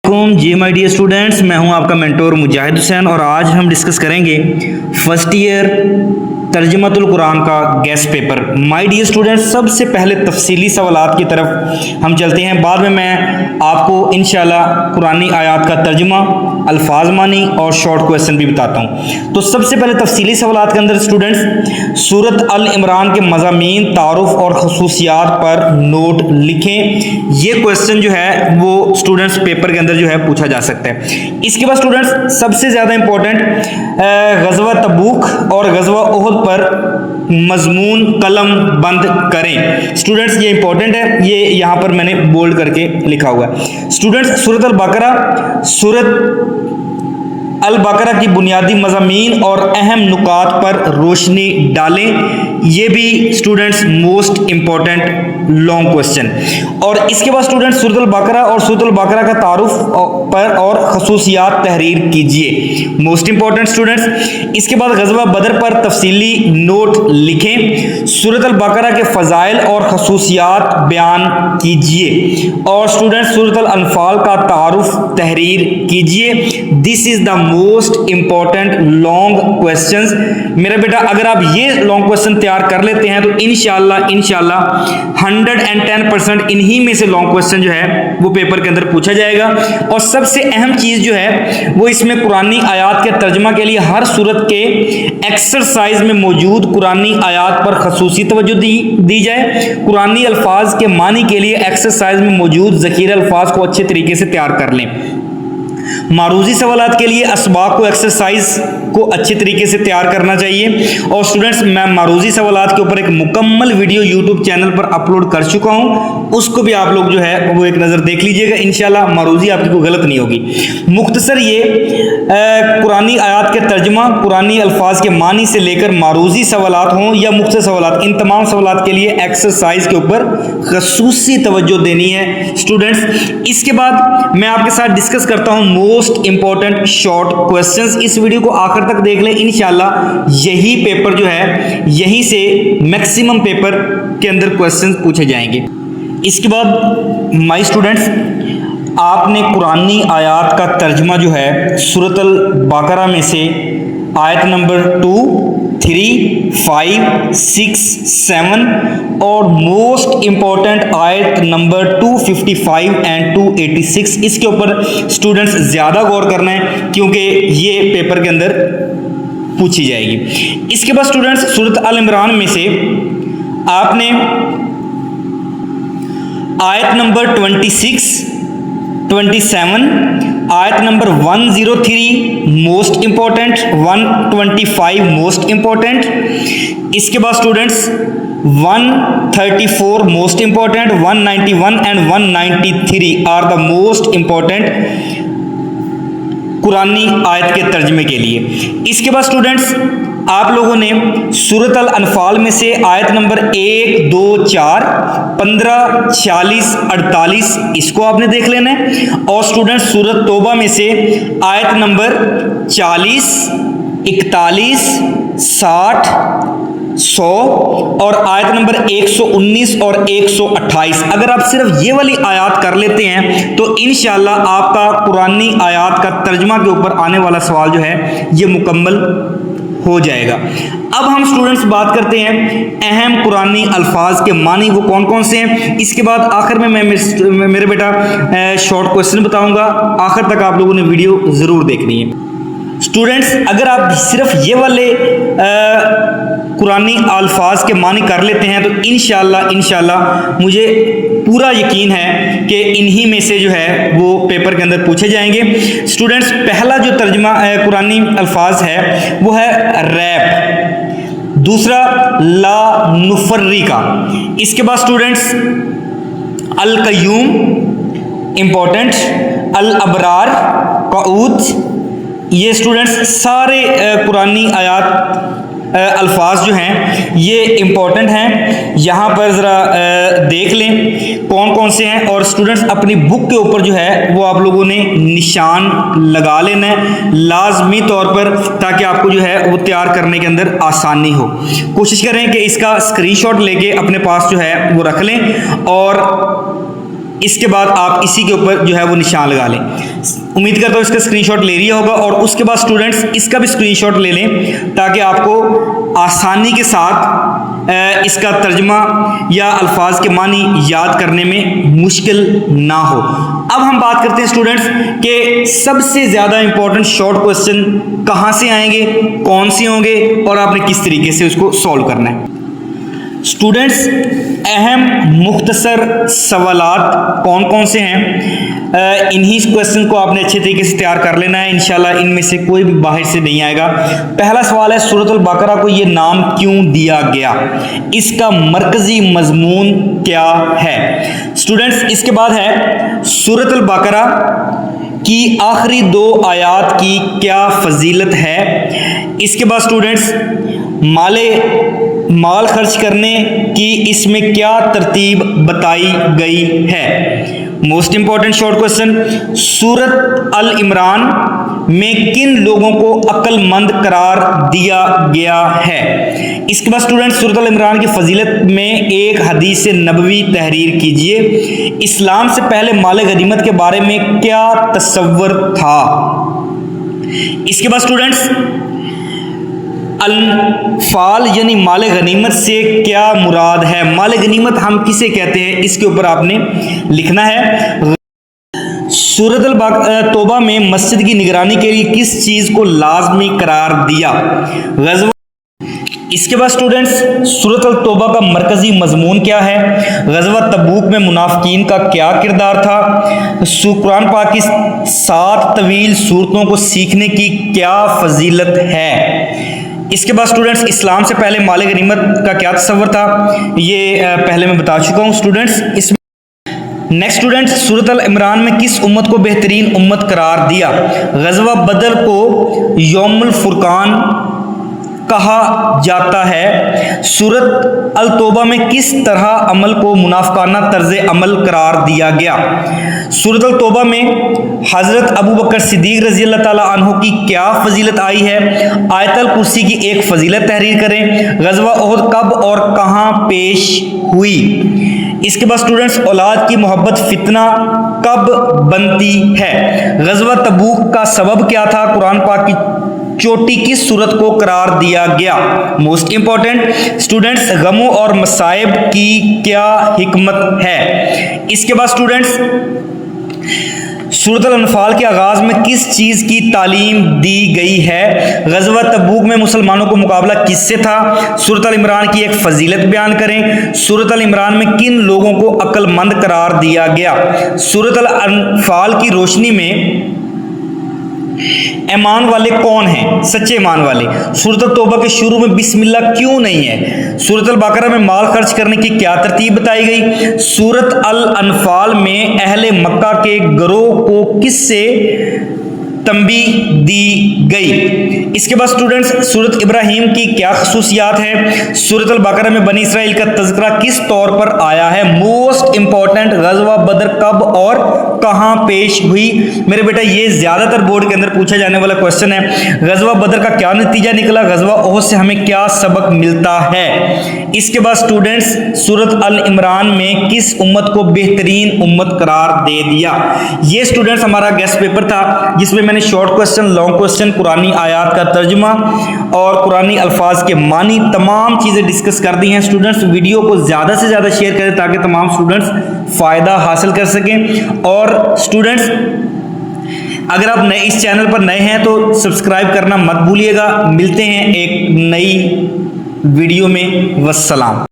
Ji my dear students, मैं हूं आपका मेंटोर मुजाहिद हुसैन और आज हम डिस्कस करेंगे फर्स्ट ईयर तर्जुमतुल कुरान का guest paper. My dear students, सबसे पहले तफसीली सवालात की तरफ हम चलते हैं, बाद में मैं आपको इंशाल्लाह कुरानी आयात का तर्जुमा, अल्फाज मानी और शॉर्ट क्वेश्चन भी बताता हूं। तो सबसे पहले तफसीली सवालात के अंदर स्टूडेंट्स सूरत अल इमरान के मज़ामीन, तारुफ और खसूसियात पर नोट लिखें। ये क्वेश्चन जो है वो स्टूडेंट्स पेपर के अंदर जो है पूछा जा सकता है। इसके बाद स्टूडेंट्स सबसे ज़्यादा इंपॉर्टेंट गज़वा तबूक और गज़वा उहद पर मजमून कलम बंद करें। स्टूडेंट्स ये इंपॉर्टेंट है, ये यहाँ पर मैंने बोल्ड करके लिखा हुआ है। स्टूडेंट्स सूरत अल बकरा की बुनियादी मज़ामीन और अहम नुकात पर रोशनी डालें। ये भी students most important long question. और इसके बाद स्टूडेंट्स सूरत अल बकरा और सूरत अल बकरा का तारुफ पर और खसूसियात तहरीर कीजिए, मोस्ट इंपॉर्टेंट स्टूडेंट्स। इसके बाद गज़वा बदर पर तफसीली नोट लिखें। सूरत अल बकरा के फ़ज़ाइल और खसूसियात बयान कीजिए। और स्टूडेंट्स सूरत अल अनफाल का तारुफ तहरीर कीजिए। This is the most important long questions. मेरा बेटा अगर आप ये लॉन्ग क्वेश्चन तैयार कर लेते हैं तो इंशाल्लाह 110% इन्हीं में से लॉन्ग क्वेश्चन जो है वो पेपर के अंदर पूछा जाएगा। और सबसे अहम चीज जो है वो इसमें कुरानी आयात के तर्जुमा के लिए हर सूरत के एक्सरसाइज में मौजूद कुरानी आयात पर खसूसी तवज्जो दी जाए। कुरानी अल्फाज के मानी के लिए एक्सरसाइज में मौजूद ज़ख़ीरा अल्फाज को अच्छे तरीके से तैयार कर लें। मारूजी सवालात के लिए असबाक को एक्सरसाइज को अच्छे तरीके से तैयार करना चाहिए। और स्टूडेंट्स मैं मारूजी सवालात के ऊपर एक मुकम्मल वीडियो यूट्यूब चैनल पर अपलोड कर चुका हूं, उसको भी आप लोग जो है वो एक नज़र देख लीजिएगा। इंशाल्लाह मारूजी आपकी कोई गलत नहीं होगी। मुख्तसर ये कुरानी आयात के तर्जुमा, कुरानी अल्फाज के मानी से लेकर मारूजी सवालात हों या मुख्तसर सवालात, इन तमाम सवालात के लिए एक्सरसाइज के ऊपर खसूसी तवज्जो देनी है स्टूडेंट्स। इसके बाद मैं आपके साथ डिस्कस करता हूँ मोस्ट इंपॉर्टेंट शॉर्ट क्वेश्चंस। इस वीडियो को आखिर तक देख लें, इंशाल्लाह यही पेपर जो है यहीं से मैक्सिमम पेपर के अंदर क्वेश्चंस पूछे जाएंगे। इसके बाद माय स्टूडेंट्स, आपने कुरानी आयात का तर्जुमा जो है सूरत अल बकरा में से आयत नंबर 2, 3, 5, 6, 7 और मोस्ट इंपॉर्टेंट आयत नंबर 255 एंड 286, इसके ऊपर स्टूडेंट्स ज़्यादा गौर करना है क्योंकि ये पेपर के अंदर पूछी जाएगी। इसके बाद स्टूडेंट्स सूरत अल इमरान में से आपने आयत नंबर 26, 27, आयत number 103 most important, 125 most important. इसके बाद students 134 most important, 191 and 193 are the most important कुरानी आयत के तर्जमे के लिए। इसके बाद स्टूडेंट्स आप लोगों ने सूरत अल अनफाल में से आयत नंबर 1, 2, 4, 15, 46, 48 इसको आपने देख लेना है। और स्टूडेंट्स सूरत तौबा में से आयत नंबर 40, 41, 60, 100 और आयत नंबर 119 और 128। अगर आप सिर्फ ये वाली आयत कर लेते हैं तो इंशाल्लाह आपका कुरानी आयत का तर्जुमा के ऊपर आने वाला सवाल जो है ये मुकम्मल हो जाएगा। अब हम स्टूडेंट्स बात करते हैं अहम कुरानी अल्फाज के मानी वो कौन कौन से हैं। इसके बाद आखिर में मैं मेरे बेटा शॉर्ट क्वेश्चन बताऊंगा, आखिर तक आप लोगों ने वीडियो ज़रूर देखनी है। स्टूडेंट्स अगर आप सिर्फ ये वाले कुरानी अल्फाज के मानी कर लेते हैं तो इंशाल्लाह मुझे पूरा यकीन है कि इन्हीं में से जो है वो पेपर के अंदर पूछे जाएंगे। स्टूडेंट्स पहला जो तर्जुमा कुरानी अल्फाज है वो है रैप, दूसरा ला नुफर्रिका। इसके बाद स्टूडेंट्स अल कय्यूम इंपॉर्टेंट, अल अबरार, कऊद। ये स्टूडेंट्स सारे कुरानी आयात अल्फाज जो हैं ये इम्पॉर्टेंट हैं। यहाँ पर ज़रा देख लें कौन कौन से हैं और स्टूडेंट्स अपनी बुक के ऊपर जो है वो आप लोगों ने निशान लगा लेना है लाजमी तौर पर, ताकि आपको जो है वो तैयार करने के अंदर आसानी हो। कोशिश करें कि इसका स्क्रीनशॉट लेके अपने पास जो है वो रख लें और इसके बाद आप इसी के ऊपर जो है वो निशान लगा लें। उम्मीद करता हूँ इसका स्क्रीनशॉट ले लिया होगा, और उसके बाद स्टूडेंट्स इसका भी स्क्रीनशॉट ले लें ताकि आपको आसानी के साथ इसका तर्जमा या अल्फाज के मानी याद करने में मुश्किल ना हो। अब हम बात करते हैं स्टूडेंट्स कि सबसे ज़्यादा इंपॉर्टेंट शॉर्ट क्वेश्चन कहाँ से आएंगे, कौन से होंगे और आपने किस तरीके से उसको सॉल्व करना है। स्टूडेंट्स अहम मुख्तसर सवालात कौन कौन से हैं, इन्हीं क्वेश्चन को आपने अच्छे तरीके से तैयार कर लेना है। इंशाल्लाह इनमें से कोई भी बाहर से नहीं आएगा। पहला सवाल है, सूरतुल बकरा को ये नाम क्यों दिया गया, इसका मरकजी मजमून क्या है। स्टूडेंट्स इसके बाद है सूरतुल बकरा की आखिरी 2 आयात की क्या फजीलत है। इसके बाद स्टूडेंट्स माल खर्च करने की इसमें क्या तरतीब बताई गई है। मोस्ट इंपॉर्टेंट शॉर्ट क्वेश्चन, सूरत अल इमरान में किन लोगों को अक्लमंद करार दिया गया है। इसके बाद स्टूडेंट्स सूरत अल इमरान की फजीलत में एक हदीस नबवी तहरीर कीजिए। इस्लाम से पहले माल गनीमत के बारे में क्या तस्वर था। इसके बाद स्टूडेंट्स अनफाल यानी माल गनीमत से क्या मुराद है। माल गनीमत हम किसे कहते हैं, इसके ऊपर आपने लिखना है। सूरत अल तौबा में मस्जिद की निगरानी के लिए किस चीज़ को लाजमी करार दिया। गज़वा। इसके बाद स्टूडेंट्स सूरत अल तौबा का मरकजी मजमून क्या है। गज़वा तबूक में मुनाफिकीन का क्या किरदार था। कुरान पाक की 7 तवील सूरतों को सीखने की क्या फजीलत है। इसके बाद स्टूडेंट्स इस्लाम से पहले माल गनीमत का क्या तस्वर था, ये पहले मैं बता चुका हूँ स्टूडेंट्स। इसमें नेक्स्ट स्टूडेंट्स सूरत अल इमरान में किस उम्मत को बेहतरीन उम्मत करार दिया। गज़वा बदर को यौमुल फुरकान कहा जाता है। सूरत अल तौबा में किस तरह अमल को मुनाफिकाना तर्ज अमल करार दिया गया। सूरत अल तौबा में हज़रत अबू बकर सिद्दीक रज़ी अल्लाह ताला अन्हु की क्या फजीलत आई है। आयतल कुर्सी की एक फजीलत तहरीर करें। गज़वा उहद कब और कहाँ पेश हुई। इसके बाद स्टूडेंट्स औलाद की मोहब्बत फितना कब बनती है। गज़वा तबूक का सबब क्या था। कुरान पाक की चोटी किस सूरत को करार दिया गया। मोस्ट इंपॉर्टेंट स्टूडेंट्स गमों और मसाइब की क्या हिकमत है। इसके बाद स्टूडेंट्स सूरत अल-अनफाल के आगाज में किस चीज़ की तालीम दी गई है। गज़वा तबूक में मुसलमानों को मुकाबला किससे था। सूरत अल इमरान की एक फजीलत बयान करें। सूरत अल इमरान में किन लोगों को अक्लमंद करार दिया गया। सूरत अल-अनफाल की रोशनी में ईमान वाले कौन हैं, सच्चे ईमान वाले। सूरत तौबा के शुरू में बिस्मिल्लाह क्यों नहीं है। सूरत अल बकरा में माल खर्च करने की क्या तरतीब बताई गई। सूरत अल अनफाल में अहले मक्का के गिरोह को किससे तंबी दी गई। इसके बाद स्टूडेंट्स सूरत इब्राहिम की क्या खसूसियात है। सूरत अल बकरा में बनी इसराइल का तज़किरा किस तौर पर आया है। मोस्ट इंपॉर्टेंट गज़वा बदर कब और कहां पेश हुई। मेरे बेटा ये ज्यादातर बोर्ड के अंदर पूछा जाने वाला क्वेश्चन है। गज़वा बदर का क्या नतीजा निकला। गज़वा ओहद से हमें क्या सबक मिलता है। इसके बाद स्टूडेंट्स सूरत अल इमरान में किस उम्मत को बेहतरीन उम्मत करार दे दिया। ये स्टूडेंट्स हमारा गेस्ट पेपर था जिसमें मैंने शॉर्ट क्वेश्चन, लॉन्ग क्वेश्चन, कुरानी आयात का तर्जुमा और कुरानी अल्फाज के मानी तमाम चीज़ें डिस्कस कर दी हैं। स्टूडेंट्स वीडियो को ज़्यादा से ज़्यादा शेयर करें ताकि तमाम स्टूडेंट्स फ़ायदा हासिल कर सकें। और स्टूडेंट्स अगर आप नए इस चैनल पर नए हैं तो सब्सक्राइब करना मत भूलिएगा। मिलते हैं एक नई वीडियो में। वस्सलाम।